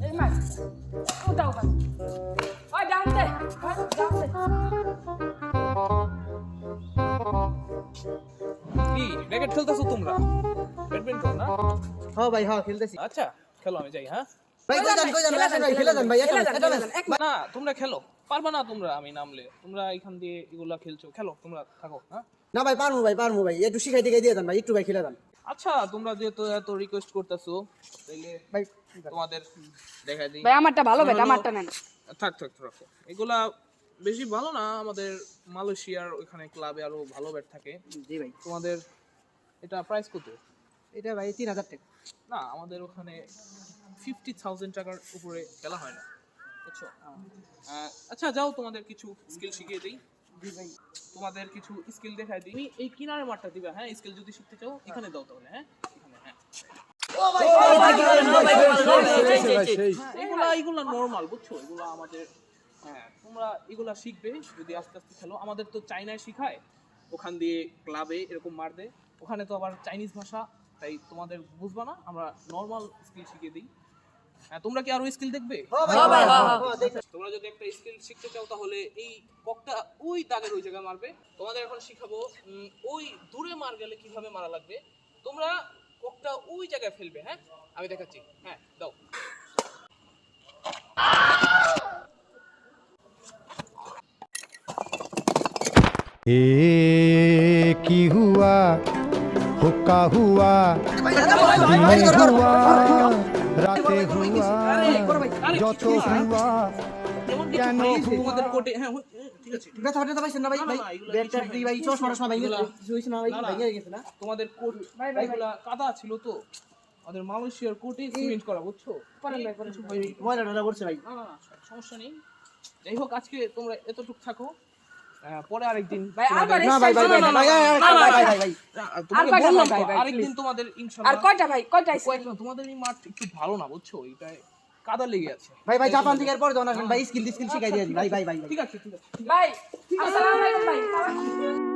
এই মার উঠাও ভাই ওই ডাউন দে ডাউন দে কি র্যাকেট খেলতেছো তোমরা ব্যাডমিন্টন না হ্যাঁ ভাই হ্যাঁ খেলতেছি আচ্ছা খেলো আমি যাই হ্যাঁ ভাই কই যান আসেন ভাই খেলে যান ভাই এটা না তোমরা খেলো পারবা না তোমরা আমি নামলে তোমরা এখান দিয়ে এগুলা খেলছো খেলো তোমরা থাকো হ্যাঁ না ভাই পারমু ভাই একটু শিখাই দিয়ে দেন ভাই একটু ভাই খেলে যান আচ্ছা তোমরা যেহেতু এত রিকোয়েস্ট করতেছো তাইলে ভাই তোমাদের দেখাই দিই ভাই আমারটা ভালো ব্যাট আমারটা নেন থাক রাখো এগুলা বেশি ভালো না আমাদের মালয়েশিয়ার ওখানে ক্লাবে আরো ভালো ব্যাট থাকে জি ভাই তোমাদের এটা প্রাইস কত এটা ভাই 3000 টাকা না আমাদের ওখানে 50,000 টাকার উপরে খেলা হয় না বুঝছো আচ্ছা যাও তোমাদের কিছু স্কিল শিখিয়ে দিই জি ভাই তোমাদের কিছু স্কিল দেখাই দিই এই কিনারে মারটা দিবা হ্যাঁ স্কিল যদি শিখতে চাও এখানে দাও তাহলে হ্যাঁ এখানে হ্যাঁ এগুলা নরমাল বুঝছো এগুলা আমাদের হ্যাঁ তোমরা এগুলা শিখবে যদি আস্তে আস্তে খেলো আমাদের তো চাইনায় শিখায় ওখান দিয়ে ক্লাবে এরকম মার দেয় ওখানে তো আবার চাইনিজ ভাষা তাই তোমাদের বুঝবা না আমরা নরমাল স্কিল শিখিয়ে দিই হ্যাঁ তোমরা কি আরো স্কিল দেখবে তোমরা যদি একটা স্কিল শিখতে চাও তাহলে এই ককটা ওই দাগের ওই জায়গায় মারবে তোমাদের এখন শিখাবো ওই দূরে মার গেলে কিভাবে মারা লাগবে তোমরা ককটা ওই জায়গায় ফেলবে হ্যাঁ আমি দেখাচ্ছি হ্যাঁ দাও की हुआ हुक्का हुआ दिन हुआ राते हुआ যত हुआ কেন তোমাদের কোটে হ্যাঁ ঠিক আছে ব্যথা পাইছেন না ভাই ভাই ব্যাটটা দি ভাই চশমাটা ভাই হইছে না ভাই ভেঙে গেছে না তোমাদের কোট এগুলা কাদা ছিল তো আমাদের মালয়েশিয়ার কোটে সিমেন্ট করা বুঝছো পারেন ভাই ময়লাটা করছে ভাই না সমস্যা নেই যাই হোক আজকে তোমরা এতটুকু থাকো পরে আরেকদিন ভাই আবার না ভাই ভাই তোমাকে বললাম তো, আরেকদিন তোমাদের ইনশাআল্লাহ আর কয়টা কয়েকটা তোমাদের এই মাঠ একটু ভালো না বুঝছো এটায় কাদা লেগে আছে ভাই জাপান থেকে এরপর যখন আসবেন ভাই স্কিল শিখাই দিয়ে ভাই ঠিক আছে ভাই আসসালামু আলাইকুম ভাই